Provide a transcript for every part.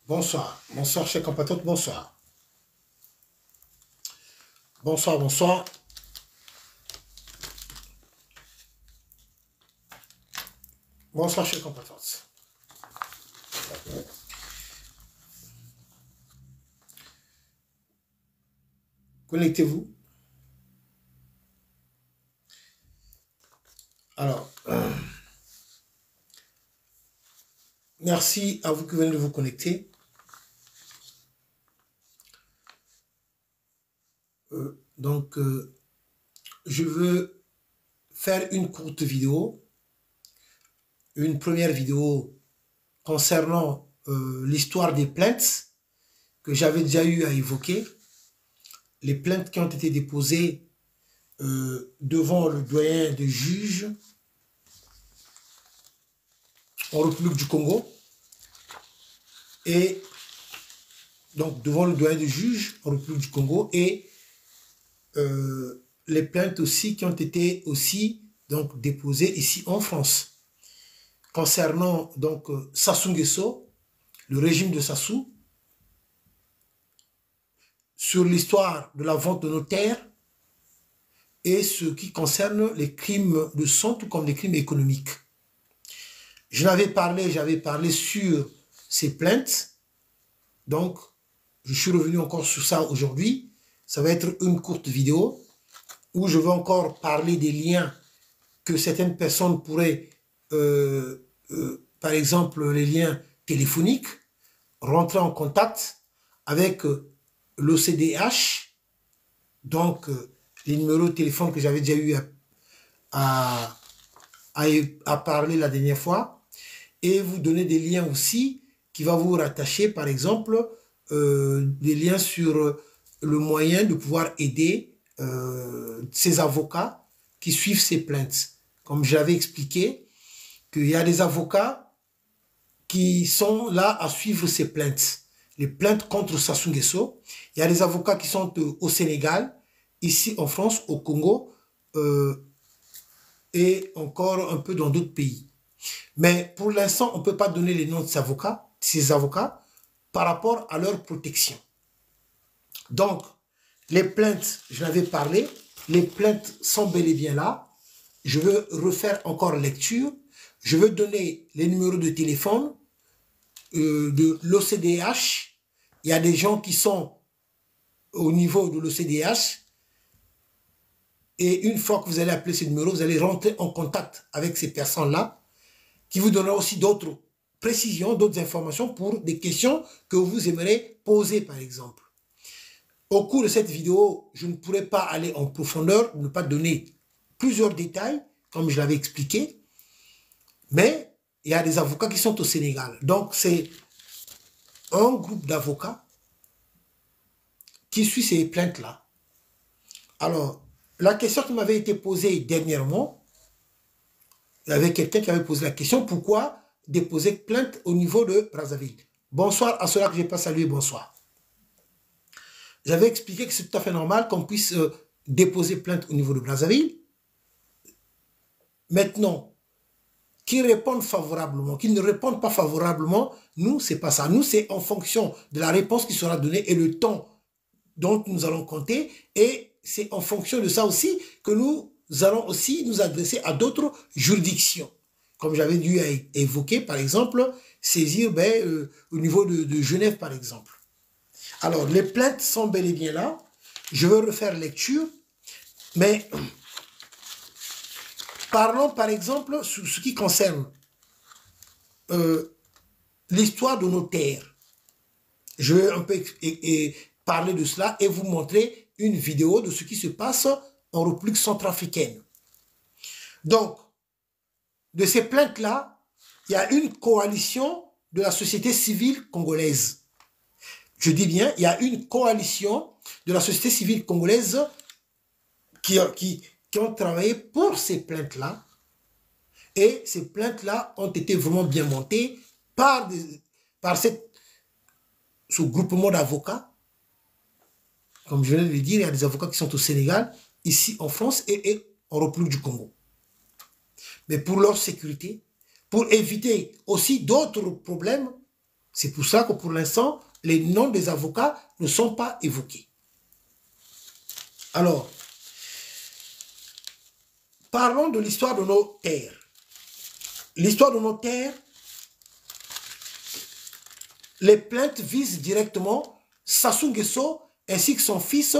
Bonsoir, bonsoir chers compatriotes, bonsoir. Bonsoir, bonsoir. Bonsoir chers compatriotes. Connectez-vous. Alors, merci à vous qui venez de vous connecter. Je veux faire une courte vidéo, une première vidéo concernant l'histoire des plaintes que j'avais déjà eu à évoquer, les plaintes qui ont été déposées devant le doyen des juges en République du Congo et donc devant le doyen des juges en République du Congo et les plaintes aussi qui ont été aussi donc déposées ici en France concernant donc Sassou Nguesso, le régime de Sassou, sur l'histoire de la vente de nos terres et ce qui concerne les crimes de sang tout comme les crimes économiques. J'avais parlé sur ces plaintes, donc je suis revenu encore sur ça aujourd'hui. Ça va être une courte vidéo où je vais encore parler des liens que certaines personnes pourraient, par exemple les liens téléphoniques, rentrer en contact avec l'OCDH, donc les numéros de téléphone que j'avais déjà eu à parler la dernière fois, et vous donner des liens aussi qui va vous rattacher, par exemple, des liens sur le moyen de pouvoir aider ces avocats qui suivent ces plaintes. Comme j'avais expliqué, qu'il y a des avocats qui sont là à suivre ces plaintes. Les plaintes contre Sassou Nguesso. Il y a des avocats qui sont au Sénégal, ici en France, au Congo, et encore un peu dans d'autres pays. Mais pour l'instant, on ne peut pas donner les noms de ces avocats, par rapport à leur protection. Donc, les plaintes, je l'avais parlé, les plaintes sont bel et bien là. Je veux refaire encore lecture. Je veux donner les numéros de téléphone de l'OCDH. Il y a des gens qui sont au niveau de l'OCDH. Et une fois que vous allez appeler ces numéros, vous allez rentrer en contact avec ces personnes-là qui vous donneront aussi d'autres précisions, d'autres informations pour des questions que vous aimeriez poser, par exemple. Au cours de cette vidéo, je ne pourrai pas aller en profondeur, ne pas donner plusieurs détails, comme je l'avais expliqué, mais il y a des avocats qui sont au Sénégal. Donc, c'est un groupe d'avocats qui suit ces plaintes-là. Alors, la question qui m'avait été posée dernièrement, il y avait quelqu'un qui avait posé la question, pourquoi déposer plainte au niveau de Brazzaville? Bonsoir à ceux-là que je n'ai pas salué, bonsoir. J'avais expliqué que c'est tout à fait normal qu'on puisse déposer plainte au niveau de Brazzaville. Maintenant, qu'ils répondent favorablement, qu'ils ne répondent pas favorablement, nous, c'est pas ça. Nous, c'est en fonction de la réponse qui sera donnée et le temps dont nous allons compter. Et c'est en fonction de ça aussi que nous allons aussi nous adresser à d'autres juridictions. Comme j'avais dû évoquer, par exemple, saisir au niveau de Genève, par exemple. Alors, les plaintes sont bel et bien là. Je veux refaire lecture, mais parlons par exemple sur ce qui concerne l'histoire de nos terres. Je vais un peu parler de cela et vous montrer une vidéo de ce qui se passe en République centrafricaine. Donc, de ces plaintes-là, il y a une coalition de la société civile congolaise. Je dis bien, il y a une coalition de la société civile congolaise qui ont travaillé pour ces plaintes-là. Et ces plaintes-là ont été vraiment bien montées par ce groupement d'avocats. Comme je viens de le dire, il y a des avocats qui sont au Sénégal, ici en France et en République du Congo. Mais pour leur sécurité, pour éviter aussi d'autres problèmes, C'est pour ça que pour l'instant, les noms des avocats ne sont pas évoqués. Alors, parlons de l'histoire de nos terres. L'histoire de nos terres, les plaintes visent directement Sassou Nguesso ainsi que son fils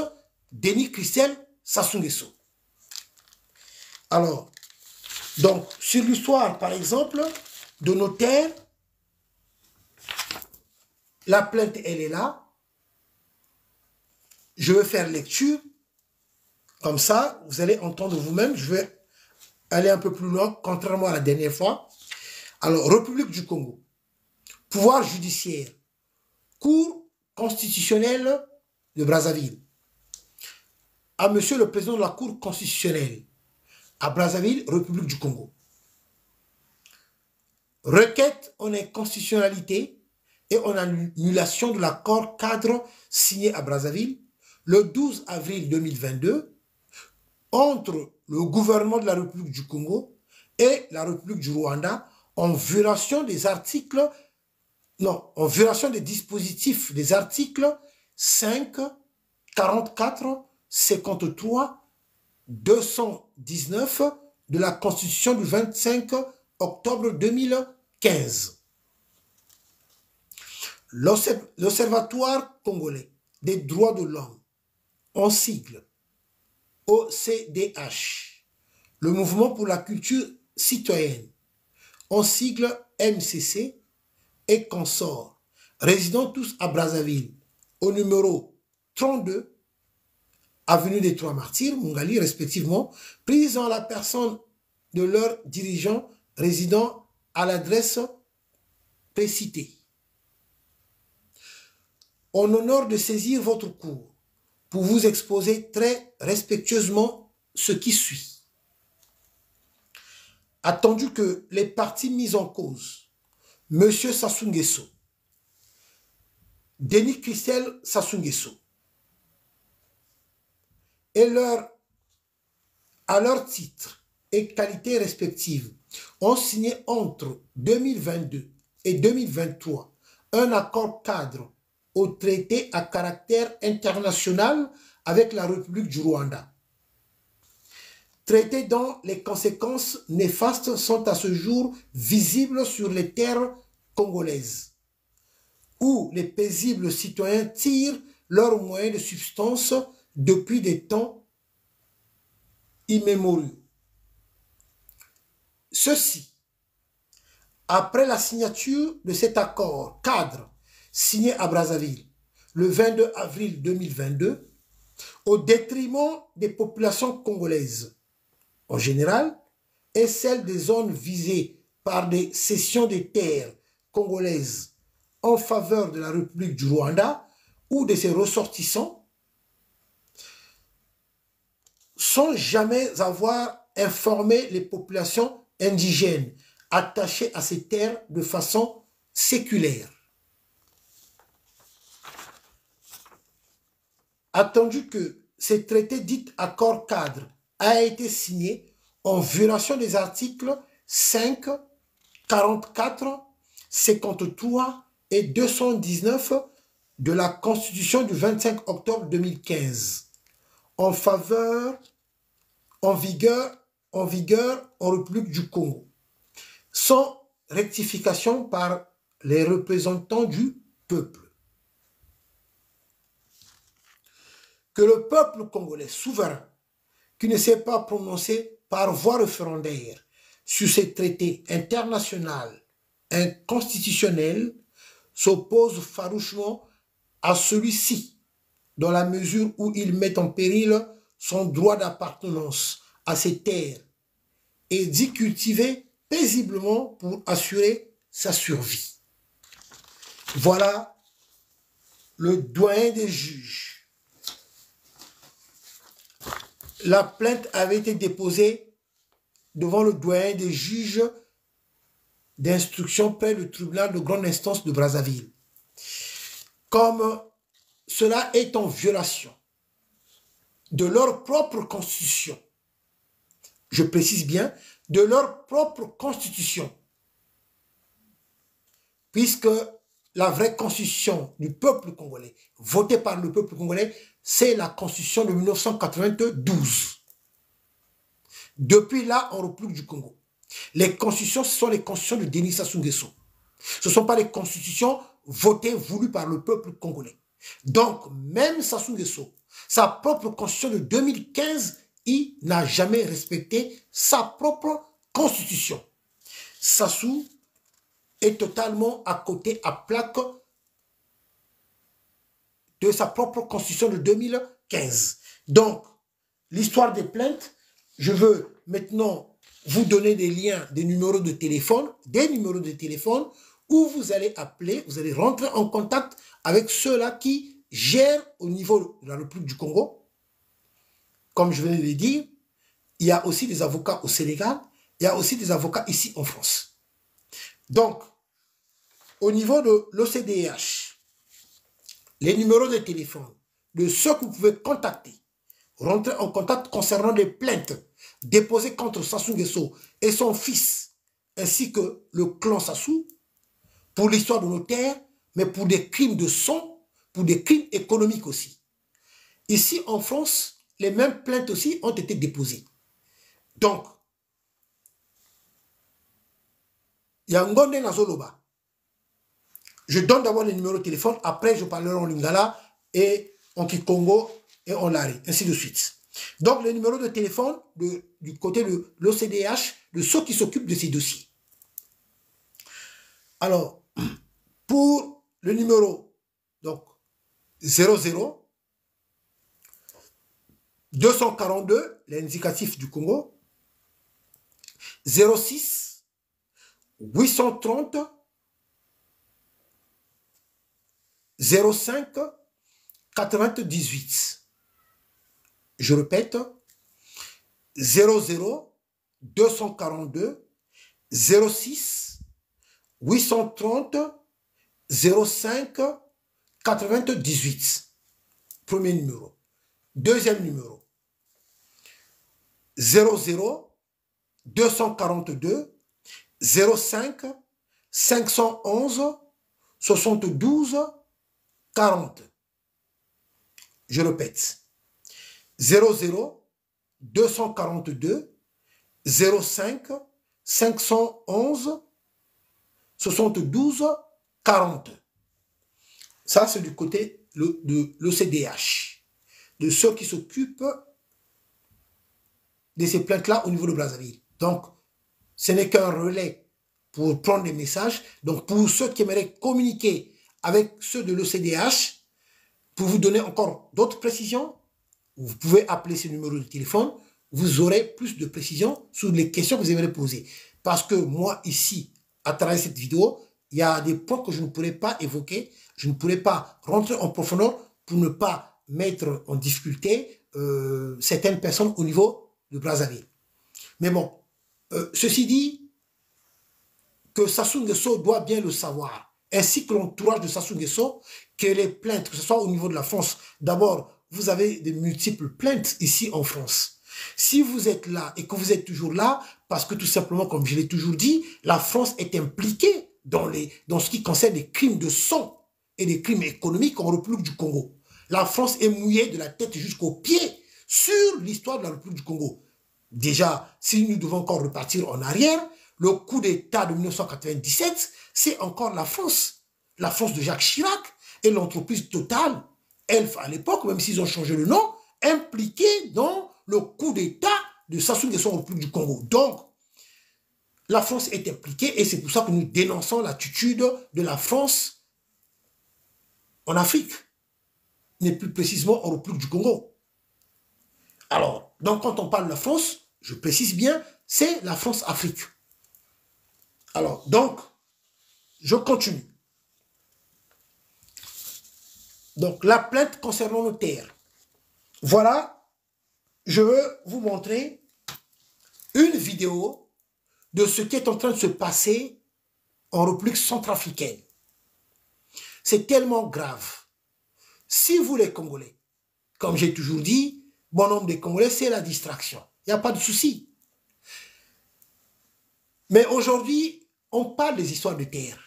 Denis Christelle Sassou Nguesso. Alors, donc, sur l'histoire, par exemple, de nos terres, la plainte, elle est là. Je vais faire lecture. Comme ça, vous allez entendre vous-même. Je vais aller un peu plus loin, contrairement à la dernière fois. Alors, République du Congo. Pouvoir judiciaire. Cour constitutionnelle de Brazzaville. À monsieur le président de la Cour constitutionnelle. À Brazzaville, République du Congo. Requête en inconstitutionnalité et en annulation de l'accord cadre signé à Brazzaville le 12 avril 2022 entre le gouvernement de la République du Congo et la République du Rwanda en violation des articles, non, en violation des dispositifs des articles 5, 44, 53, 219 de la Constitution du 25 octobre 2015. L'Observatoire congolais des droits de l'homme, en sigle OCDH, le Mouvement pour la culture citoyenne, en sigle MCC, et consorts, résidant tous à Brazzaville, au numéro 32, avenue des Trois Martyrs, Mungali, respectivement, pris en la personne de leurs dirigeants résidant à l'adresse précitée. En honneur de saisir votre cours pour vous exposer très respectueusement ce qui suit. Attendu que les parties mises en cause, M. Sassou Nguesso, Denis Christelle Sassou Nguesso, et à leur titre et qualité respective, ont signé entre 2022 et 2023 un accord cadre au traité à caractère international avec la République du Rwanda. Traité dont les conséquences néfastes sont à ce jour visibles sur les terres congolaises, où les paisibles citoyens tirent leurs moyens de subsistance depuis des temps immémoriaux. Ceci, après la signature de cet accord cadre signé à Brazzaville le 22 avril 2022, au détriment des populations congolaises en général et celles des zones visées par des cessions des terres congolaises en faveur de la République du Rwanda ou de ses ressortissants, sans jamais avoir informé les populations indigènes attachées à ces terres de façon séculaire. Attendu que ce traité dit accord cadre a été signé en violation des articles 5, 44, 53 et 219 de la Constitution du 25 octobre 2015 en vigueur en République du Congo, sans rectification par les représentants du peuple. Que le peuple congolais souverain, qui ne s'est pas prononcé par voie référendaire sur ces traités internationaux inconstitutionnels, s'oppose farouchement à celui-ci, dans la mesure où il met en péril son droit d'appartenance à ces terres et d'y cultiver paisiblement pour assurer sa survie. Voilà le doyen des juges. La plainte avait été déposée devant le doyen des juges d'instruction près du tribunal de grande instance de Brazzaville. Comme cela est en violation de leur propre constitution, je précise bien, de leur propre constitution, puisque la vraie constitution du peuple congolais, votée par le peuple congolais, c'est la constitution de 1992. Depuis là, en République du Congo, les constitutions, ce sont les constitutions de Denis Sassou Nguesso. Ce ne sont pas les constitutions votées, voulues par le peuple congolais. Donc, même Sassou Nguesso, sa propre constitution de 2015, il n'a jamais respecté sa propre constitution. Sassou est totalement à côté, à plaque de sa propre constitution de 2015. Donc, l'histoire des plaintes, je veux maintenant vous donner des liens, des numéros de téléphone, où vous allez appeler, vous allez rentrer en contact avec ceux-là qui gèrent au niveau de la République du Congo. Comme je venais de le dire, il y a aussi des avocats au Sénégal, il y a aussi des avocats ici en France. Donc, au niveau de l'OCDH, les numéros de téléphone de ceux que vous pouvez contacter, rentrer en contact concernant des plaintes déposées contre Sassou Nguesso et son fils, ainsi que le clan Sassou, pour l'histoire de nos terres, mais pour des crimes de sang, pour des crimes économiques aussi. Ici en France, les mêmes plaintes aussi ont été déposées. Donc, il y a Ngonde Nazoloba. Je donne d'abord les numéros de téléphone, après je parlerai en Lingala et en Kikongo et en Lari, ainsi de suite. Donc, les numéros de téléphone du côté de l'OCDH, de ceux qui s'occupent de ces dossiers. Alors, pour le numéro, donc, 00 242, l'indicatif du Congo, 06 830 05 98. Je répète, 00 242 06 830 05 98. Premier numéro. Deuxième numéro. 00 242 05 511 72 40. Je répète. 00 242 05 511 72 40. Ça, c'est du côté de l'OCDH, de ceux qui s'occupent de ces plaintes-là au niveau de Brazzaville. Donc, ce n'est qu'un relais pour prendre des messages. Donc, pour ceux qui aimeraient communiquer avec ceux de l'OCDH, pour vous donner encore d'autres précisions, vous pouvez appeler ce numéro de téléphone, vous aurez plus de précisions sur les questions que vous aimeriez poser. Parce que moi, ici, à travers cette vidéo, il y a des points que je ne pourrais pas évoquer, je ne pourrais pas rentrer en profondeur pour ne pas mettre en difficulté certaines personnes au niveau de Brazzaville. Mais bon, ceci dit, que Sassou Nguesso doit bien le savoir, ainsi que l'entourage de Sassou Nguesso, que les plaintes, que ce soit au niveau de la France, d'abord, vous avez de multiples plaintes ici en France. Si vous êtes là et que vous êtes toujours là, parce que tout simplement, comme je l'ai toujours dit, la France est impliquée dans ce qui concerne les crimes de sang et les crimes économiques en République du Congo. La France est mouillée de la tête jusqu'aux pieds sur l'histoire de la République du Congo. Déjà, si nous devons encore repartir en arrière, le coup d'État de 1997, c'est encore la France de Jacques Chirac et l'entreprise Total, Elf à l'époque, même s'ils ont changé le nom, impliqués dans le coup d'État de Sassou Nguesso en République du Congo. Donc, la France est impliquée et c'est pour ça que nous dénonçons l'attitude de la France en Afrique, mais plus précisément en République du Congo. Alors, donc quand on parle de la France, je précise bien, c'est la France-Afrique. Alors, donc, je continue. Donc, la plainte concernant nos terres. Voilà, je veux vous montrer une vidéo de ce qui est en train de se passer en République centrafricaine. C'est tellement grave. Si vous, les Congolais, comme j'ai toujours dit, bon nombre des Congolais, c'est la distraction. Il n'y a pas de souci. Mais aujourd'hui, on parle des histoires de terre.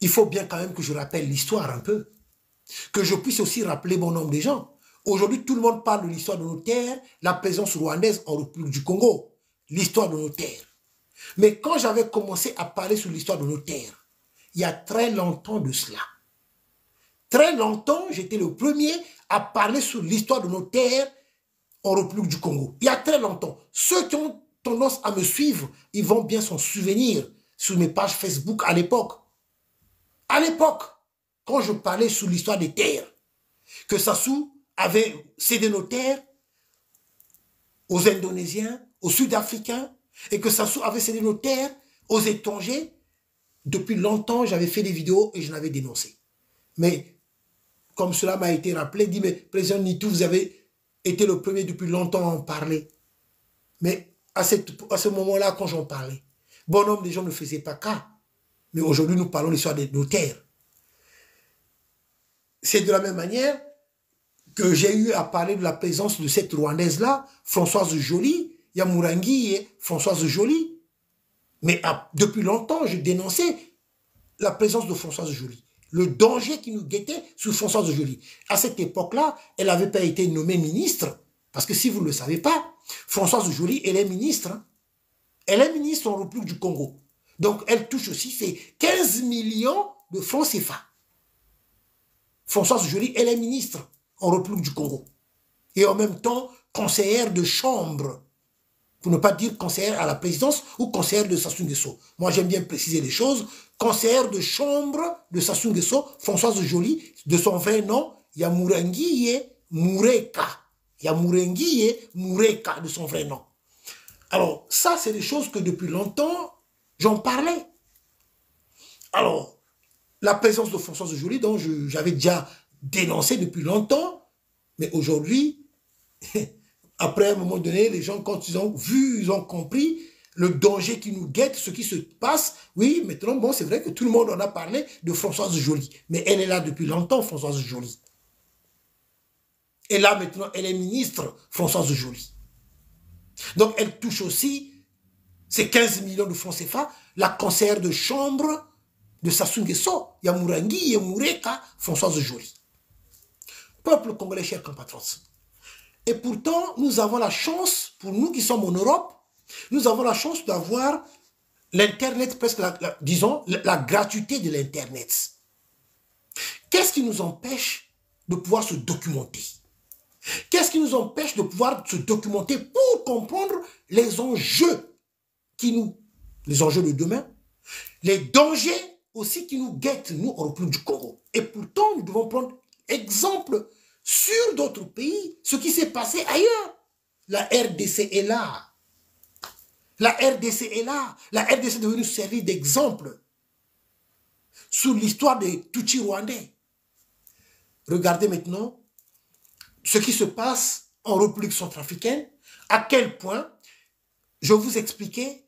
il faut bien quand même que je rappelle l'histoire un peu. Que je puisse aussi rappeler bon nombre de gens. Aujourd'hui, tout le monde parle de l'histoire de nos terres, la présence rwandaise en République du Congo, l'histoire de nos terres. Mais quand j'avais commencé à parler sur l'histoire de nos terres, il y a très longtemps de cela, très longtemps, j'étais le premier à parler sur l'histoire de nos terres en République du Congo. Il y a très longtemps. Ceux qui ont tendance à me suivre, ils vont bien s'en souvenir sur mes pages Facebook à l'époque. À l'époque, quand je parlais sur l'histoire des terres, que Sassou avait cédé nos terres aux Indonésiens, aux Sud-Africains, et que Sassou avait cédé nos terres aux étrangers, depuis longtemps, j'avais fait des vidéos et je l'avais dénoncé. Mais, comme cela m'a été rappelé, dit, mais président Nitou, vous avez été le premier depuis longtemps à en parler. Mais à ce moment-là, quand j'en parlais, bon nombre de gens ne faisaient pas cas. Mais aujourd'hui, nous parlons de l'histoire de nos terres. C'est de la même manière que j'ai eu à parler de la présence de cette Rwandaise-là, Françoise Joly, Yamourangi et Françoise Joly. Mais depuis longtemps, je dénonçais la présence de Françoise Joly. Le danger qui nous guettait sur Françoise Joly. À cette époque-là, elle n'avait pas été nommée ministre. Parce que si vous ne le savez pas, Françoise Joly, elle est ministre. Hein. Elle est ministre en République du Congo. Donc, elle touche aussi ces 15 millions de francs CFA. Françoise Joly, elle est ministre en République du Congo. Et en même temps, conseillère de chambre. Pour ne pas dire conseillère à la présidence ou conseillère de Sassou Nguesso. Moi, j'aime bien préciser les choses. Conseillère de chambre de Sassou Nguesso, Françoise Joly, de son vrai nom, Yamourangi Mureka. Yamourangi Mureka, de son vrai nom. Alors, ça, c'est des choses que depuis longtemps, j'en parlais. Alors, la présence de Françoise Joly, dont j'avais déjà dénoncé depuis longtemps, mais aujourd'hui, après un moment donné, les gens, quand ils ont vu, ils ont compris le danger qui nous guette, ce qui se passe. Oui, maintenant, bon, c'est vrai que tout le monde en a parlé de Françoise Joly. Mais elle est là depuis longtemps, Françoise Joly. Et là, maintenant, elle est ministre, Françoise Joly. Donc, elle touche aussi ces 15 millions de francs CFA, la conseillère de chambre de Sassou Nguesso, Yamourangi et Mureka, Françoise Joly. Peuple congolais, chers compatriotes. Et pourtant, nous avons la chance, pour nous qui sommes en Europe, nous avons la chance d'avoir l'Internet, presque, disons, la gratuité de l'Internet. Qu'est-ce qui nous empêche de pouvoir se documenter? Qu'est-ce qui nous empêche de pouvoir se documenter pour comprendre les enjeux les enjeux de demain, les dangers aussi qui nous guettent, nous, en République du Congo. Et pourtant, nous devons prendre exemple sur d'autres pays, ce qui s'est passé ailleurs. La RDC est là. La RDC est là. La RDC est devenue servir d'exemple sur l'histoire des Tutsis rwandais. Regardez maintenant ce qui se passe en République centrafricaine, à quel point je vous expliquais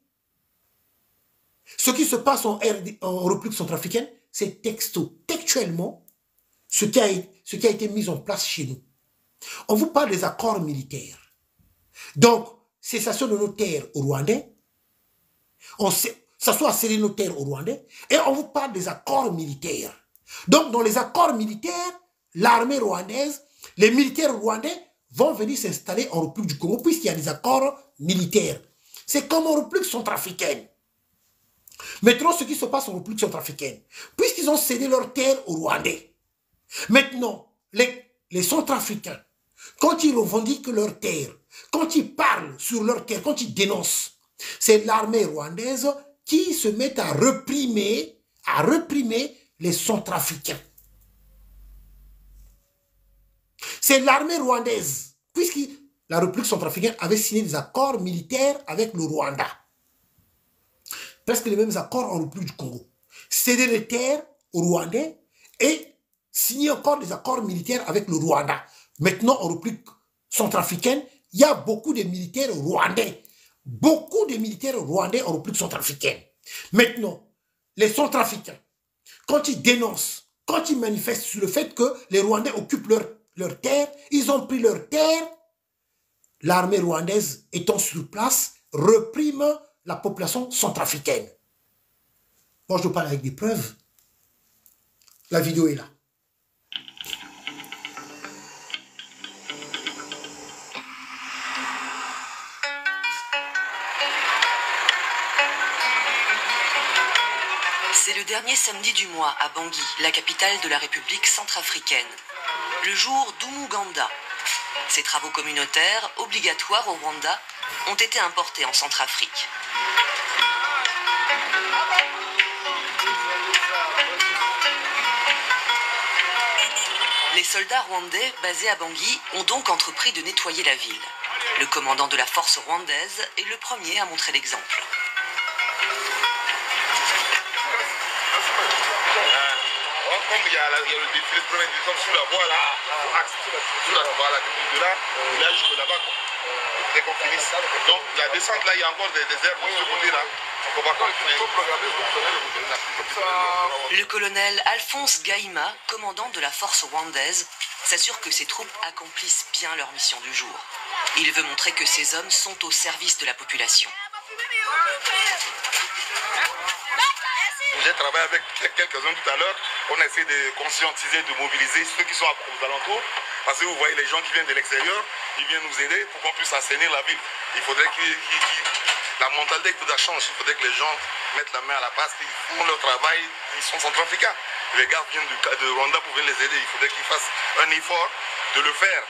ce qui se passe en République centrafricaine, c'est textuellement ce qui a été mis en place chez nous. On vous parle des accords militaires. Donc, cessation de nos terres au Rwandais, ça soit céder nos terres au Rwandais, et on vous parle des accords militaires. Donc, dans les accords militaires, l'armée rwandaise, les militaires rwandais vont venir s'installer en République du Congo puisqu'il y a des accords militaires. C'est comme en République centrafricaine. Maintenant, ce qui se passe en République centrafricaine, puisqu'ils ont cédé leurs terres aux Rwandais, maintenant, les Centrafricains, quand ils revendiquent leurs terres, quand ils parlent sur leurs terres, quand ils dénoncent, c'est l'armée rwandaise qui se met à réprimer les Centrafricains. C'est l'armée rwandaise, puisque la République centrafricaine avait signé des accords militaires avec le Rwanda. Presque les mêmes accords en République du Congo. Céder les terres aux Rwandais et signer encore des accords militaires avec le Rwanda. Maintenant, en République centrafricaine, il y a beaucoup de militaires rwandais. Beaucoup de militaires rwandais en République centrafricaine. Maintenant, les Centrafricains, quand ils dénoncent, quand ils manifestent sur le fait que les Rwandais occupent leurs terres, ils ont pris leurs terres, l'armée rwandaise étant sur place, réprime la population centrafricaine. Moi, je parle avec des preuves. La vidéo est là. C'est le dernier samedi du mois à Bangui, la capitale de la République centrafricaine. Le jour d'Umuganda. Ces travaux communautaires, obligatoires au Rwanda, ont été importés en Centrafrique. Les soldats rwandais basés à Bangui ont donc entrepris de nettoyer la ville. Le commandant de la force rwandaise est le premier à montrer l'exemple. Comme il y a le défilé de première division sur la voie là, sur la voie là, de là, il y a jusque là-bas, dès qu'on finisse. Donc la descente là, il y a encore des herbes de ce côté-là. On va continuer. Le colonel Alphonse Gaïma, commandant de la force rwandaise, s'assure que ses troupes accomplissent bien leur mission du jour. Il veut montrer que ces hommes sont au service de la population. J'ai travaillé avec quelques-uns tout à l'heure. On essaie de conscientiser, de mobiliser ceux qui sont aux alentours. Parce que vous voyez les gens qui viennent de l'extérieur, ils viennent nous aider pour qu'on puisse assainir la ville. Il faudrait la mentalité change. Il faudrait que les gens mettent la main à la pâte, qu'ils font leur travail, ils sont centrafricains. Les gars viennent de Rwanda pour venir les aider. Il faudrait qu'ils fassent un effort de le faire.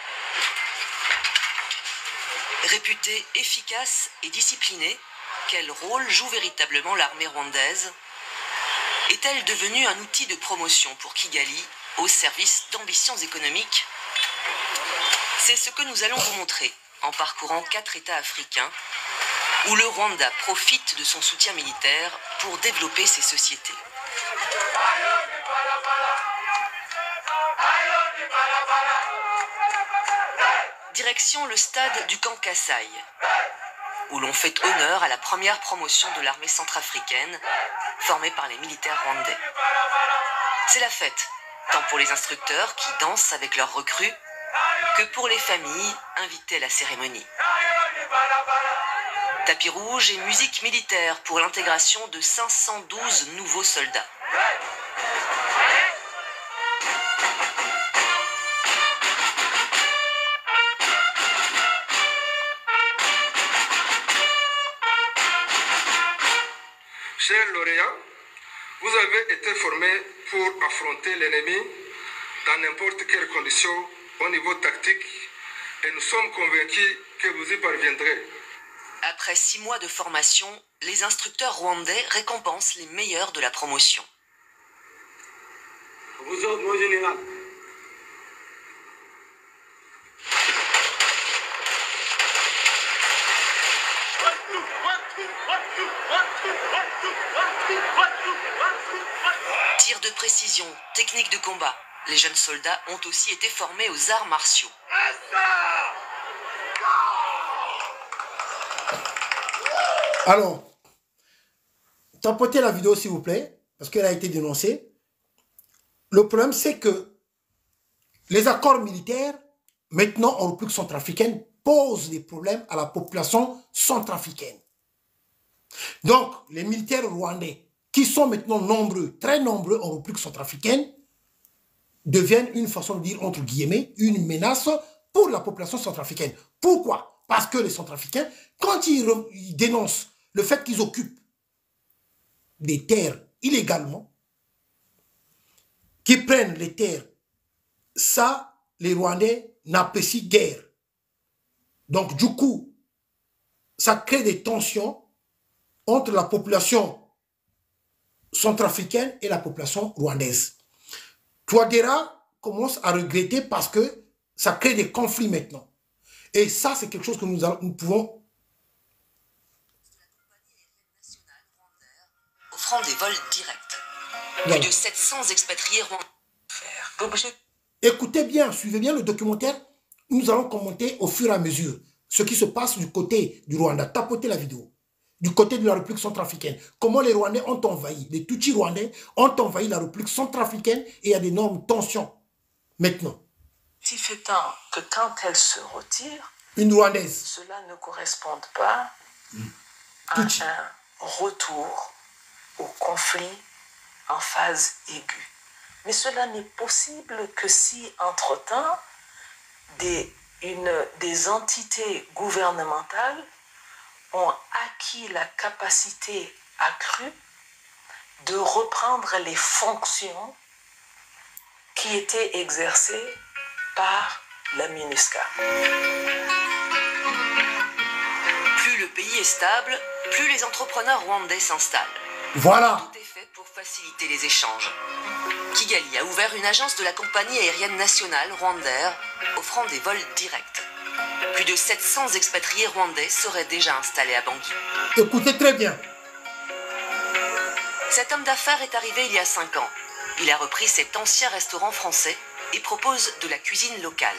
Réputée efficace et disciplinée, quel rôle joue véritablement l'armée rwandaise? Est-elle devenue un outil de promotion pour Kigali au service d'ambitions économiques? C'est ce que nous allons vous montrer en parcourant 4 États africains où le Rwanda profite de son soutien militaire pour développer ses sociétés. Direction le stade du camp Kasaï, où l'on fait honneur à la première promotion de l'armée centrafricaine, formée par les militaires rwandais. C'est la fête, tant pour les instructeurs qui dansent avec leurs recrues, que pour les familles invitées à la cérémonie. Tapis rouge et musique militaire pour l'intégration de 512 nouveaux soldats. Chers lauréats, vous avez été formés pour affronter l'ennemi dans n'importe quelle condition au niveau tactique et nous sommes convaincus que vous y parviendrez. Après 6 mois de formation, les instructeurs rwandais récompensent les meilleurs de la promotion. Vous autres, mon général. Tir de précision, technique de combat. Les jeunes soldats ont aussi été formés aux arts martiaux. Alors, tapotez la vidéo s'il vous plaît, parce qu'elle a été dénoncée. Le problème, c'est que les accords militaires, maintenant en République centrafricaine, posent des problèmes à la population centrafricaine. Donc, les militaires rwandais, qui sont maintenant nombreux, très nombreux en République centrafricaine, deviennent une façon de dire, entre guillemets, une menace pour la population centrafricaine. Pourquoi? Parce que les centrafricains, quand ils dénoncent le fait qu'ils occupent des terres illégalement, qu'ils prennent les terres, ça, les Rwandais n'apprécient guère. Donc, du coup, ça crée des tensions entre la population centrafricaine et la population rwandaise. Touadéra commence à regretter parce que ça crée des conflits maintenant. Et ça, c'est quelque chose que nous pouvons... Offrant des vols directs. Plus de 700 expatriés rwandais. Écoutez bien, suivez bien le documentaire. Nous allons commenter au fur et à mesure ce qui se passe du côté du Rwanda. Tapotez la vidéo. Du côté de la République centrafricaine. Comment les Rwandais ont envahi, les Tutsis rwandais ont envahi la République centrafricaine et il y a d'énormes tensions maintenant.Tif étant que quand elle se retire, une Rwandaise, cela ne correspond pas à un retour au conflit en phase aiguë. Mais cela n'est possible que si, entre-temps, des entités gouvernementales ont acquis la capacité accrue de reprendre les fonctions qui étaient exercées par la MINUSCA. Plus le pays est stable, plus les entrepreneurs rwandais s'installent. Voilà. Tout est fait pour faciliter les échanges. Kigali a ouvert une agence de la compagnie aérienne nationale Rwandair, offrant des vols directs. Plus de 700 expatriés rwandais seraient déjà installés à Bangui. Écoutez très bien. Cet homme d'affaires est arrivé il y a 5 ans. Il a repris cet ancien restaurant français et propose de la cuisine locale.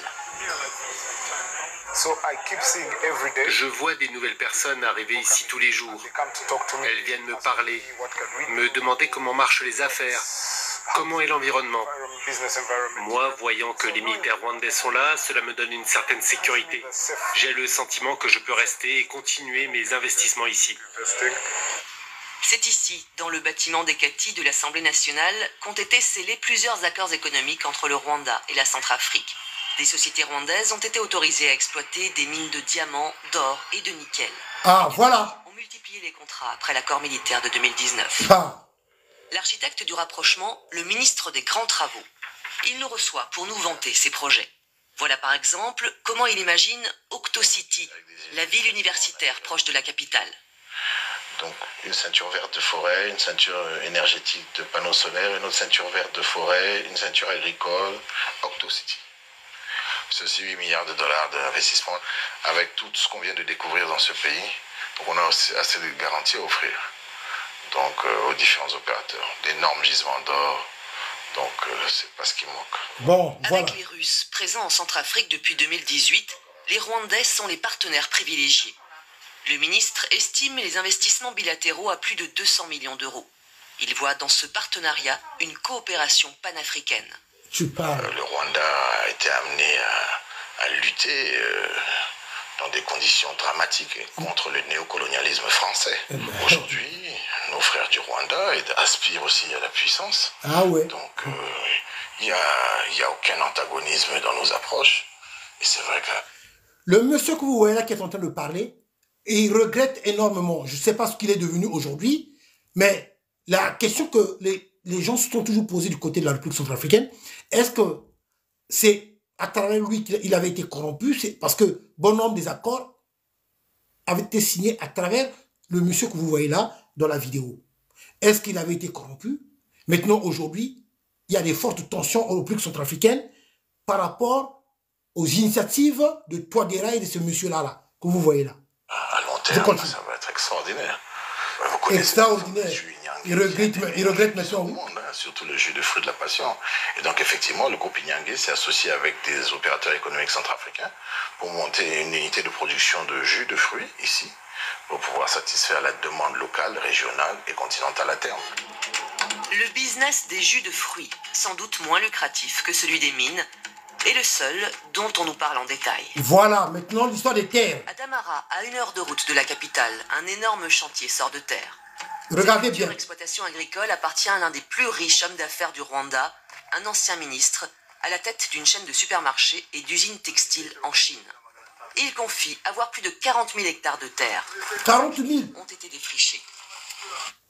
Je vois des nouvelles personnes arriver ici tous les jours. Elles viennent me parler, me demander comment marchent les affaires, comment est l'environnement. Moi, voyant que les militaires rwandais sont là, cela me donne une certaine sécurité. J'ai le sentiment que je peux rester et continuer mes investissements ici. C'est ici, dans le bâtiment des Kati de l'Assemblée nationale, qu'ont été scellés plusieurs accords économiques entre le Rwanda et la Centrafrique. Des sociétés rwandaises ont été autorisées à exploiter des mines de diamants, d'or et de nickel. Ah, voilà. On multiplié les contrats après l'accord militaire de 2019. Ah. L'architecte du rapprochement, le ministre des Grands Travaux. Il nous reçoit pour nous vanter ses projets. Voilà par exemple comment il imagine Octocity, la ville universitaire proche de la capitale. Donc une ceinture verte de forêt, une ceinture énergétique de panneaux solaires, une autre ceinture verte de forêt, une ceinture agricole, Octocity. Ceci 8 milliards de dollars d'investissement avec tout ce qu'on vient de découvrir dans ce pays. Donc on a aussi assez de garanties à offrir donc, aux différents opérateurs. D'énormes gisements d'or, donc c'est pas ce qui manque. Bon, voilà. Avec les Russes présents en Centrafrique depuis 2018, les Rwandais sont les partenaires privilégiés. Le ministre estime les investissements bilatéraux à plus de 200 millions d'euros. Il voit dans ce partenariat une coopération panafricaine. Tu parles. Le Rwanda a été amené à lutter dans des conditions dramatiques contre le néocolonialisme français. Aujourd'hui, nos frères du Rwanda aspirent aussi à la puissance. Ah ouais. Donc, il n'y a aucun antagonisme dans nos approches. Et c'est vrai que... Le monsieur que vous voyez là qui est en train de parler, et il regrette énormément. Je ne sais pas ce qu'il est devenu aujourd'hui, mais la question que les gens se sont toujours posés du côté de la République centrafricaine, est-ce que c'est à travers lui qu'il avait été corrompu? C'est parce que bon nombre des accords avaient été signés à travers le monsieur que vous voyez là dans la vidéo. Est-ce qu'il avait été corrompu? Maintenant, aujourd'hui, il y a des fortes tensions en République centrafricaine par rapport aux initiatives de Touadéra et de ce monsieur-là que vous voyez là. À long terme, ça va être extraordinaire. Vous Extraordinaire. Il regrette maintenant. Tout le monde, hein, surtout le jus de fruits de la passion. Et donc, effectivement, le groupe Inyangé s'est associé avec des opérateurs économiques centrafricains pour monter une unité de production de jus de fruits ici, pour pouvoir satisfaire la demande locale, régionale et continentale à terme. Le business des jus de fruits, sans doute moins lucratif que celui des mines, est le seul dont on nous parle en détail. Voilà, maintenant l'histoire des terres. À Damara, à 1 heure de route de la capitale, un énorme chantier sort de terre. Regardez bien. L'exploitation agricole appartient à l'un des plus riches hommes d'affaires du Rwanda, un ancien ministre, à la tête d'une chaîne de supermarchés et d'usines textiles en Chine. Il confie avoir plus de 40 000 hectares de terre. 40 000 ont été défrichés.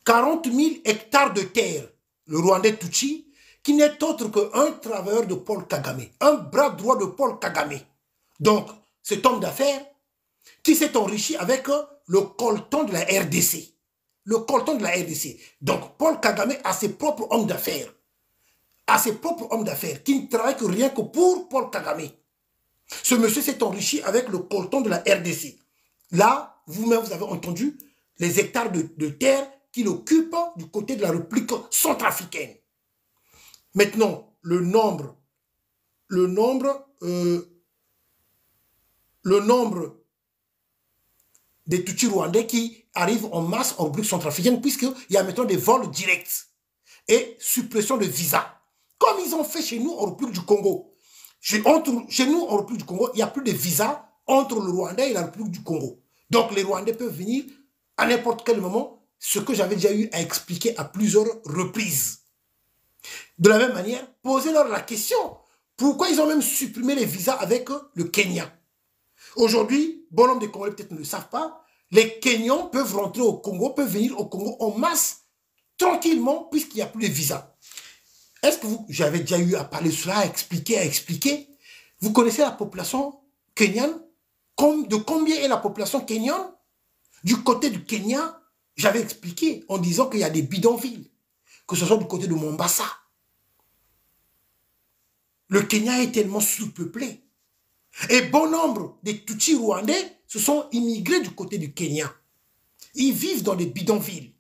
40 000 hectares de terre. Le Rwandais Tutsi, qui n'est autre qu'un travailleur de Paul Kagame, un bras droit de Paul Kagame. Donc, cet homme d'affaires qui s'est enrichi avec le coltan de la RDC. Le coltan de la RDC. Donc, Paul Kagame a ses propres hommes d'affaires. Qui ne travaillent que rien que pour Paul Kagame. Ce monsieur s'est enrichi avec le coltan de la RDC. Là, vous-même, vous avez entendu les hectares de terre qu'il occupe du côté de la République centrafricaine. Maintenant, le nombre des Tutsis rwandais qui arrivent en masse en République centrafricaine, puisqu'il y a maintenant des vols directs et suppression de visas. Comme ils ont fait chez nous en République du Congo. Chez nous en République du Congo, il n'y a plus de visas entre le Rwanda et la République du Congo. Donc les Rwandais peuvent venir à n'importe quel moment, ce que j'avais déjà eu à expliquer à plusieurs reprises. De la même manière, posez-leur la question. Pourquoi ils ont même supprimé les visas avec le Kenya? Aujourd'hui, bon nombre de Congolais peut-être ne le savent pas, les Kenyans peuvent rentrer au Congo, peuvent venir au Congo en masse, tranquillement, puisqu'il n'y a plus de visas. Est-ce que j'avais déjà eu à parler de cela, à expliquer? Vous connaissez la population kenyane? De combien est la population kenyane? Du côté du Kenya, j'avais expliqué en disant qu'il y a des bidonvilles, que ce soit du côté de Mombasa. Le Kenya est tellement sous-peuplé. Et bon nombre des Tutsis rwandais se sont immigrés du côté du Kenya. Ils vivent dans des bidonvilles.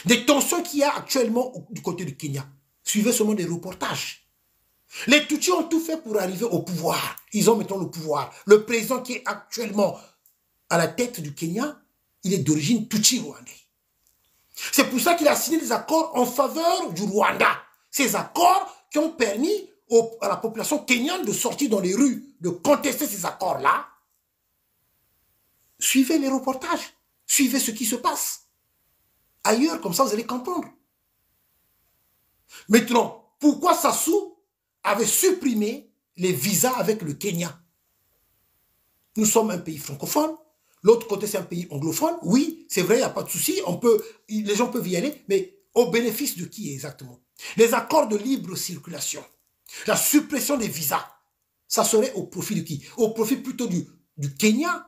Des tensions qu'il y a actuellement du côté du Kenya. Suivez seulement des reportages. Les Tutsis ont tout fait pour arriver au pouvoir. Ils ont maintenant le pouvoir. Le président qui est actuellement à la tête du Kenya, il est d'origine Tutsi rwandais. C'est pour ça qu'il a signé des accords en faveur du Rwanda. Ces accords qui ont permis à la population kenyane de sortir dans les rues, de contester ces accords-là. Suivez les reportages. Suivez ce qui se passe. Ailleurs, comme ça, vous allez comprendre. Maintenant, pourquoi Sassou avait supprimé les visas avec le Kenya? Nous sommes un pays francophone. L'autre côté, c'est un pays anglophone. Oui, c'est vrai, il n'y a pas de souci. Les gens peuvent y aller, mais au bénéfice de qui exactement? Les accords de libre circulation. La suppression des visas. Ça serait au profit de qui? Au profit plutôt du Kenya.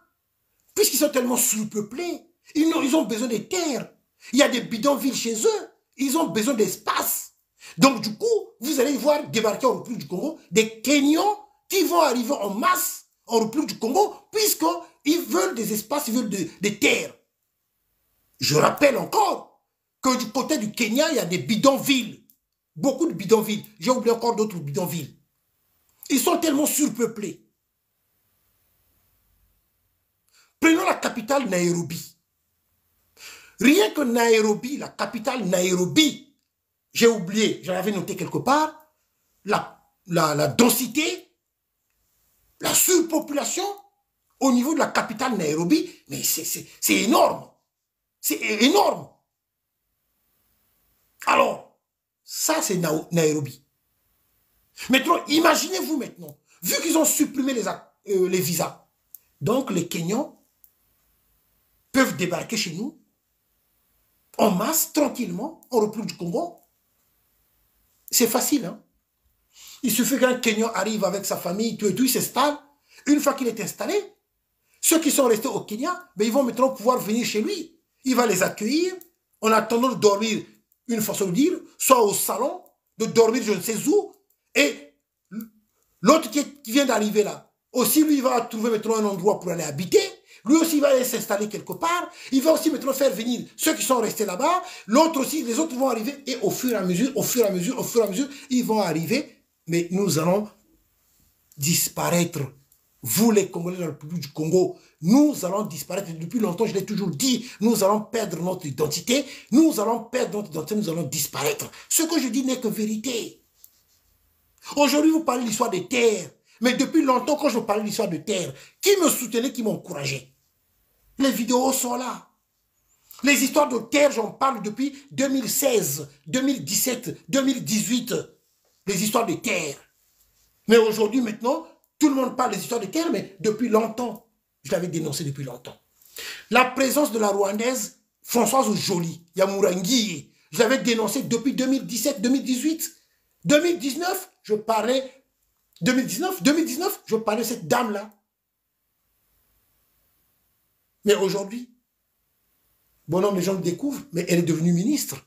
Puisqu'ils sont tellement sous-peuplés. Ils ont besoin des terres. Il y a des bidonvilles chez eux. Ils ont besoin d'espace. Donc du coup, vous allez voir débarquer en République du Congo des Kenyans qui vont arriver en masse en République du Congo puisqu'ils veulent des espaces, ils veulent des terres. Je rappelle encore que du côté du Kenya, il y a des bidonvilles. Beaucoup de bidonvilles. J'ai oublié encore d'autres bidonvilles. Ils sont tellement surpeuplés. Prenons la capitale Nairobi. Rien que Nairobi, la capitale Nairobi, j'ai oublié, j'en avais noté quelque part, la densité, la surpopulation au niveau de la capitale Nairobi, mais c'est énorme. C'est énorme. Alors, ça c'est Nairobi. Maintenant, imaginez-vous maintenant, vu qu'ils ont supprimé les visas, donc les Kenyans peuvent débarquer chez nous en masse, tranquillement, en République du Congo. C'est facile, hein? Il suffit qu'un Kenyan arrive avec sa famille, tout et tout, il s'installe. Une fois qu'il est installé, ceux qui sont restés au Kenya, ben, ils vont maintenant pouvoir venir chez lui. Il va les accueillir, en attendant de dormir, une façon de dire, soit au salon, de dormir je ne sais où, et l'autre qui vient d'arriver là, aussi lui, il va trouver maintenant un endroit pour aller habiter. Lui aussi, il va aller s'installer quelque part. Il va aussi maintenant faire venir ceux qui sont restés là-bas. L'autre aussi, les autres vont arriver. Et au fur et à mesure, ils vont arriver. Mais nous allons disparaître. Vous, les Congolais de la République du Congo, nous allons disparaître. Depuis longtemps, je l'ai toujours dit, nous allons perdre notre identité. Nous allons perdre notre identité, nous allons disparaître. Ce que je dis n'est que vérité. Aujourd'hui, vous parlez de l'histoire des terres. Mais depuis longtemps, quand je parlais de l'histoire de terre, qui me soutenait, qui m'encourageait? Les vidéos sont là. Les histoires de terre, j'en parle depuis 2016, 2017, 2018. Les histoires de terre. Mais aujourd'hui, maintenant, tout le monde parle des histoires de terre, mais depuis longtemps. Je l'avais dénoncé depuis longtemps. La présence de la Rwandaise, Françoise Joly, Yamurangi, je l'avais dénoncé depuis 2017, 2018. 2019, je parlais... 2019, je parlais de cette dame-là. Mais aujourd'hui, bon nombre de gens le découvrent, mais elle est devenue ministre.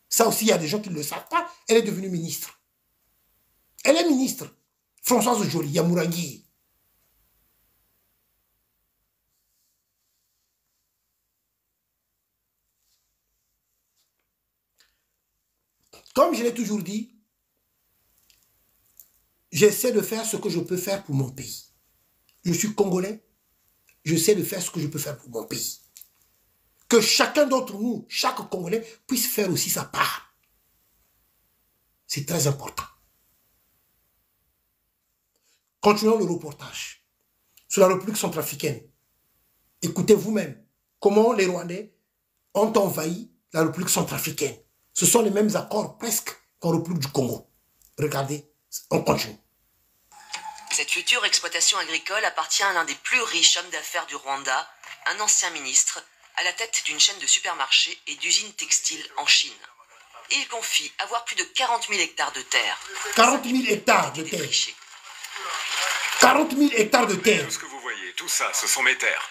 Ça aussi, il y a des gens qui ne le savent pas. Elle est devenue ministre. Elle est ministre. Françoise Joly, Yamurangi. Comme je l'ai toujours dit, j'essaie de faire ce que je peux faire pour mon pays. Je suis Congolais. J'essaie de faire ce que je peux faire pour mon pays. Que chacun d'entre nous, chaque Congolais, puisse faire aussi sa part. C'est très important. Continuons le reportage sur la République centrafricaine. Écoutez vous-même comment les Rwandais ont envahi la République centrafricaine. Ce sont les mêmes accords presque qu'en République du Congo. Regardez, on continue. Cette future exploitation agricole appartient à l'un des plus riches hommes d'affaires du Rwanda, un ancien ministre, à la tête d'une chaîne de supermarchés et d'usines textiles en Chine. Il confie avoir plus de 40 000 hectares de terre. 40 000 hectares de terre. 40 000 hectares de terre. Tout ce que vous voyez, tout ça, ce sont mes terres.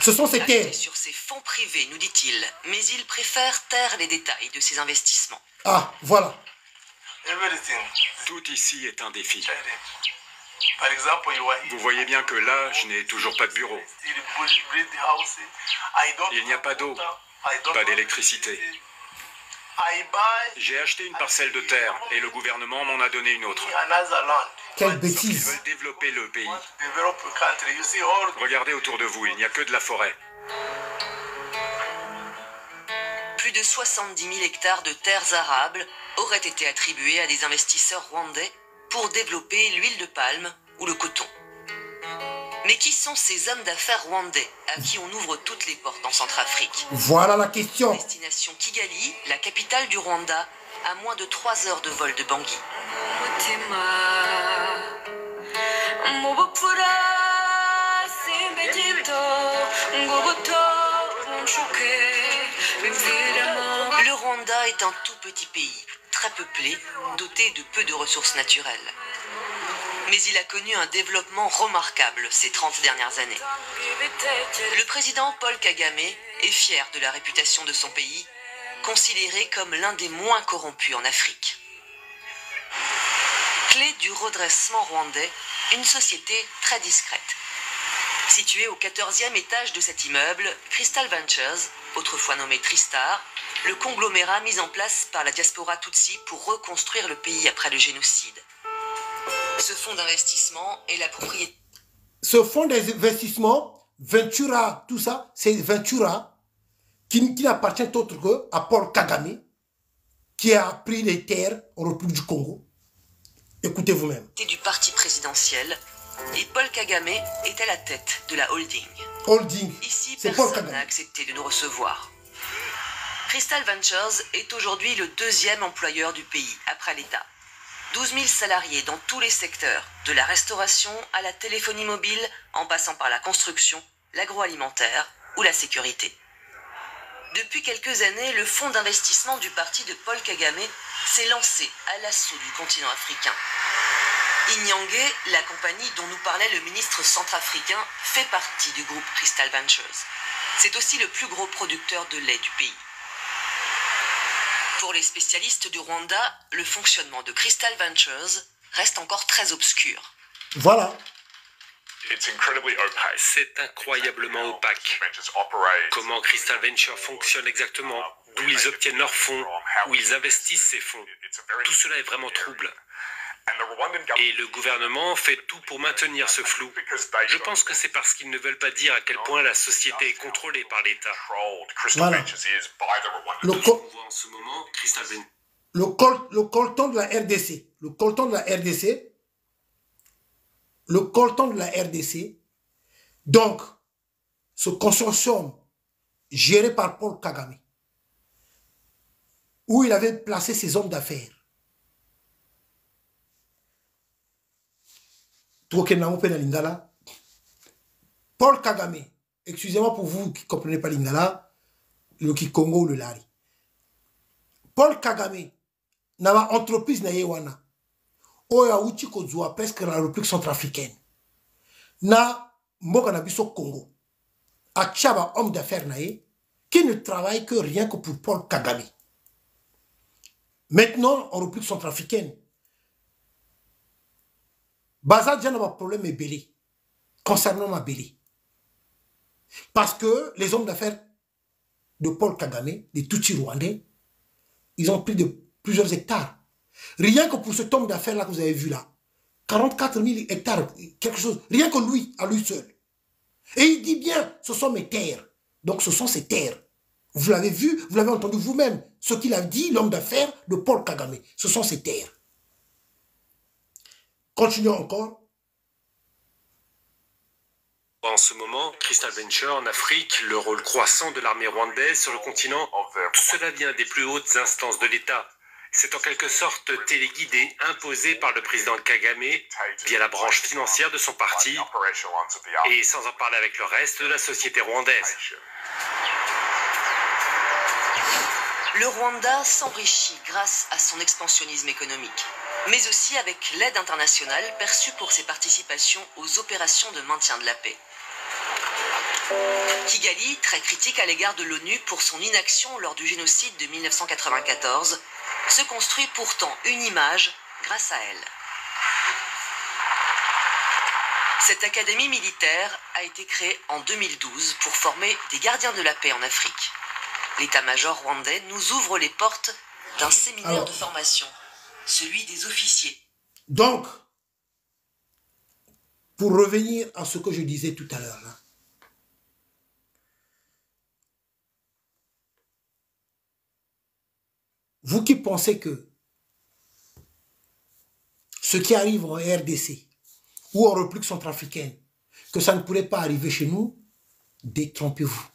Ce sont ces terres. Sur ses fonds privés, nous dit-il, mais il préfère taire les détails de ses investissements. Ah, voilà. Tout ici est un défi. Vous voyez bien que là, je n'ai toujours pas de bureau. Il n'y a pas d'eau, pas d'électricité. J'ai acheté une parcelle de terre et le gouvernement m'en a donné une autre. Quelle Ils bêtise. veulent développer le pays. Regardez autour de vous, il n'y a que de la forêt. Plus de 70 000 hectares de terres arables auraient été attribués à des investisseurs rwandais pour développer l'huile de palme ou le coton. Mais qui sont ces hommes d'affaires rwandais à qui on ouvre toutes les portes en Centrafrique? Voilà la question. Destination Kigali, la capitale du Rwanda, à moins de 3 heures de vol de Bangui. Le Rwanda est un tout petit pays, très peuplé, doté de peu de ressources naturelles. Mais il a connu un développement remarquable ces 30 dernières années. Le président Paul Kagame est fier de la réputation de son pays, considéré comme l'un des moins corrompus en Afrique. Clé du redressement rwandais, une société très discrète. Située au 14e étage de cet immeuble, Crystal Ventures, autrefois nommé Tristar, le conglomérat mis en place par la diaspora Tutsi pour reconstruire le pays après le génocide. Ce fonds d'investissement est la propriété. Ce fonds d'investissement, Ventura, tout ça, c'est Ventura qui n'appartient autre qu'à Paul Kagame, qui a pris les terres en République du Congo. Écoutez vous-même. Du parti présidentiel, et Paul Kagame est à la tête de la holding. Holding. Ici, C'est Paul personne Kagame. n'a accepté de nous recevoir. Crystal Ventures est aujourd'hui le 2e employeur du pays, après l'État. 12 000 salariés dans tous les secteurs, de la restauration à la téléphonie mobile, en passant par la construction, l'agroalimentaire ou la sécurité. Depuis quelques années, le fonds d'investissement du parti de Paul Kagame s'est lancé à l'assaut du continent africain. Inyangé, la compagnie dont nous parlait le ministre centrafricain, fait partie du groupe Crystal Ventures. C'est aussi le plus gros producteur de lait du pays. Pour les spécialistes du Rwanda, le fonctionnement de Crystal Ventures reste encore très obscur. Voilà. C'est incroyablement opaque. Comment Crystal Ventures fonctionne exactement, d'où ils obtiennent leurs fonds, où ils investissent ces fonds. Tout cela est vraiment trouble. Et le gouvernement fait tout pour maintenir ce flou. Je pense que c'est parce qu'ils ne veulent pas dire à quel point la société est contrôlée par l'État. Voilà. Tout ce qu'on voit en ce moment, Crystal Ventures. Le coltan de la RDC. Le coltan de la RDC. Le coltan de la RDC. Donc, ce consortium géré par Paul Kagame, où il avait placé ses hommes d'affaires. Paul Kagame, excusez-moi pour vous qui ne comprenez pas l'Ingala, le Kikongo ou le Lari. Paul Kagame, n'a pas entreprise na yewana. Oya uchi kozua presque la République centrafricaine. Na mboka na biso Congo. A tchaba homme d'affaires nae, qui ne travaille que rien que pour Paul Kagame. Maintenant, en République centrafricaine, Baza déjà n'a pas de problème est belé. Concernant ma belé. Parce que les hommes d'affaires de Paul Kagame, des Tutsis rwandais, ils ont pris de plusieurs hectares. Rien que pour cet homme d'affaires là que vous avez vu là. 44 000 hectares, quelque chose. Rien que lui, à lui seul. Et il dit bien, ce sont mes terres. Donc ce sont ses terres. Vous l'avez vu, vous l'avez entendu vous-même. Ce qu'il a dit, l'homme d'affaires de Paul Kagame. Ce sont ses terres. Continuons encore. En ce moment, Crystal Venture en Afrique, le rôle croissant de l'armée rwandaise sur le continent, tout cela vient des plus hautes instances de l'État. C'est en quelque sorte téléguidé, imposé par le président Kagame via la branche financière de son parti et sans en parler avec le reste de la société rwandaise. Le Rwanda s'enrichit grâce à son expansionnisme économique, mais aussi avec l'aide internationale perçue pour ses participations aux opérations de maintien de la paix. Kigali, très critique à l'égard de l'ONU pour son inaction lors du génocide de 1994, se construit pourtant une image grâce à elle. Cette académie militaire a été créée en 2012 pour former des gardiens de la paix en Afrique. L'état-major rwandais nous ouvre les portes d'un séminaire de formation, celui des officiers. Donc, pour revenir à ce que je disais tout à l'heure, vous qui pensez que ce qui arrive en RDC ou en République centrafricaine, que ça ne pourrait pas arriver chez nous, détrompez-vous.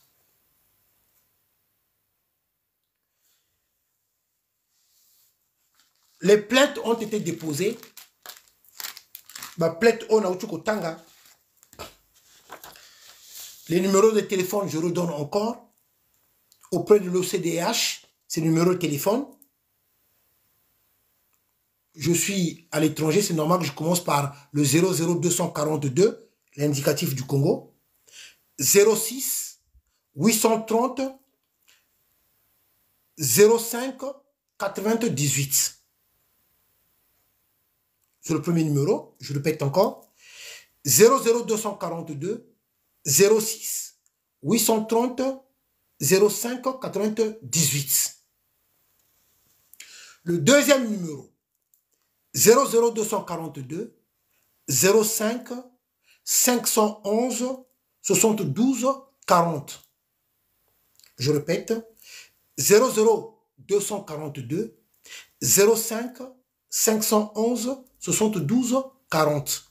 Les plaintes ont été déposées. Les numéros de téléphone, je redonne encore. Auprès de l'OCDH, c'est le numéro de téléphone. Je suis à l'étranger, c'est normal que je commence par le 00242, l'indicatif du Congo. 06 830 05 98. C'est le premier numéro, je répète encore. 00242 06 830 05 98. Le deuxième numéro, 00242 05 511 72 40. Je répète, 00242 05 511 72 40.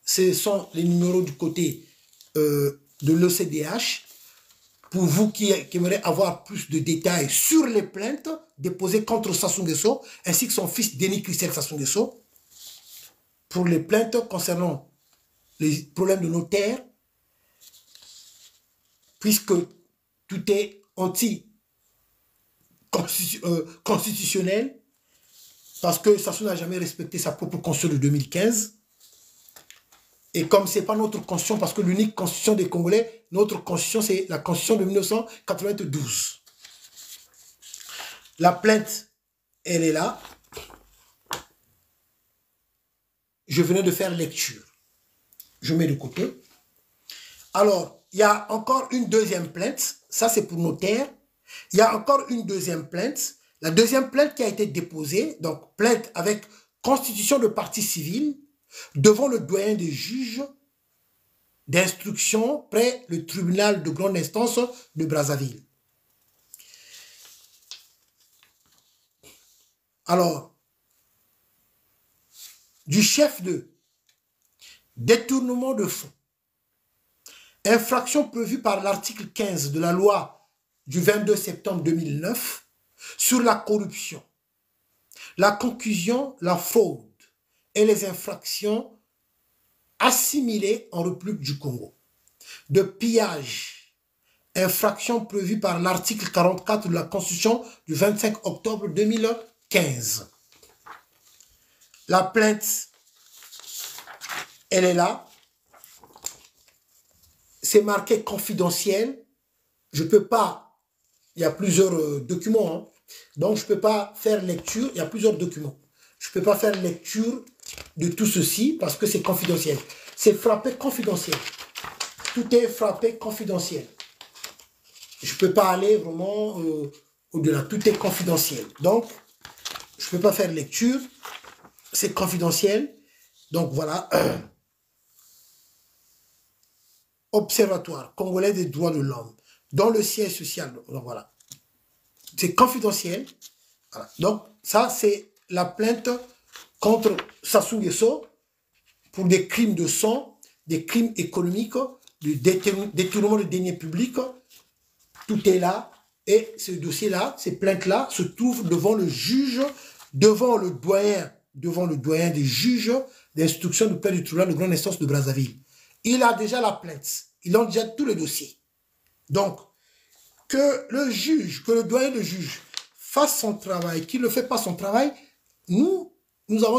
Ce sont les numéros du côté de l'OCDH. Pour vous qui aimeriez avoir plus de détails sur les plaintes déposées contre Sassou Nguesso, ainsi que son fils Denis Christelle Sassou Nguesso, pour les plaintes concernant les problèmes de notaire, puisque tout est anti-constitutionnel, parce que Sassou n'a jamais respecté sa propre constitution de 2015. Et comme ce n'est pas notre constitution, parce que l'unique constitution des Congolais, notre constitution, c'est la constitution de 1992. La plainte, elle est là. Je venais de faire lecture. Je mets de côté. Alors, il y a encore une deuxième plainte. Ça, c'est pour notaire. Il y a encore une deuxième plainte. La deuxième plainte qui a été déposée, donc plainte avec constitution de partie civile, devant le doyen des juges d'instruction près le tribunal de grande instance de Brazzaville. Alors, du chef de détournement de fonds, infraction prévue par l'article 15 de la loi du 22 septembre 2009 sur la corruption, la concussion, la fraude et les infractions assimilées en République du Congo, de pillage, infraction prévue par l'article 44 de la Constitution du 25 octobre 2015. La plainte, elle est là. C'est marqué confidentiel. Je ne peux pas, il y a plusieurs documents, hein, donc je ne peux pas faire lecture, il y a plusieurs documents. Je ne peux pas faire lecture de tout ceci parce que c'est confidentiel. C'est frappé confidentiel. Tout est frappé confidentiel. Je ne peux pas aller vraiment au-delà. Tout est confidentiel. Donc, je ne peux pas faire lecture. C'est confidentiel. Donc, voilà. Observatoire congolais des droits de l'homme. Dans le siège social. Donc, voilà. C'est confidentiel. Voilà. Donc, ça, c'est la plainte contre Sassou Nguesso pour des crimes de sang, des crimes économiques, de détournement de deniers publics, tout est là. Et ce dossier-là, ces plaintes-là, se trouvent devant le juge, devant le doyen des juges d'instruction du plein du tribunal de grande instance de Brazzaville. Il a déjà la plainte. Il a déjà tous les dossiers. Donc, que le juge, que le doyen de juge fasse son travail, qu'il ne fait pas son travail, nous avons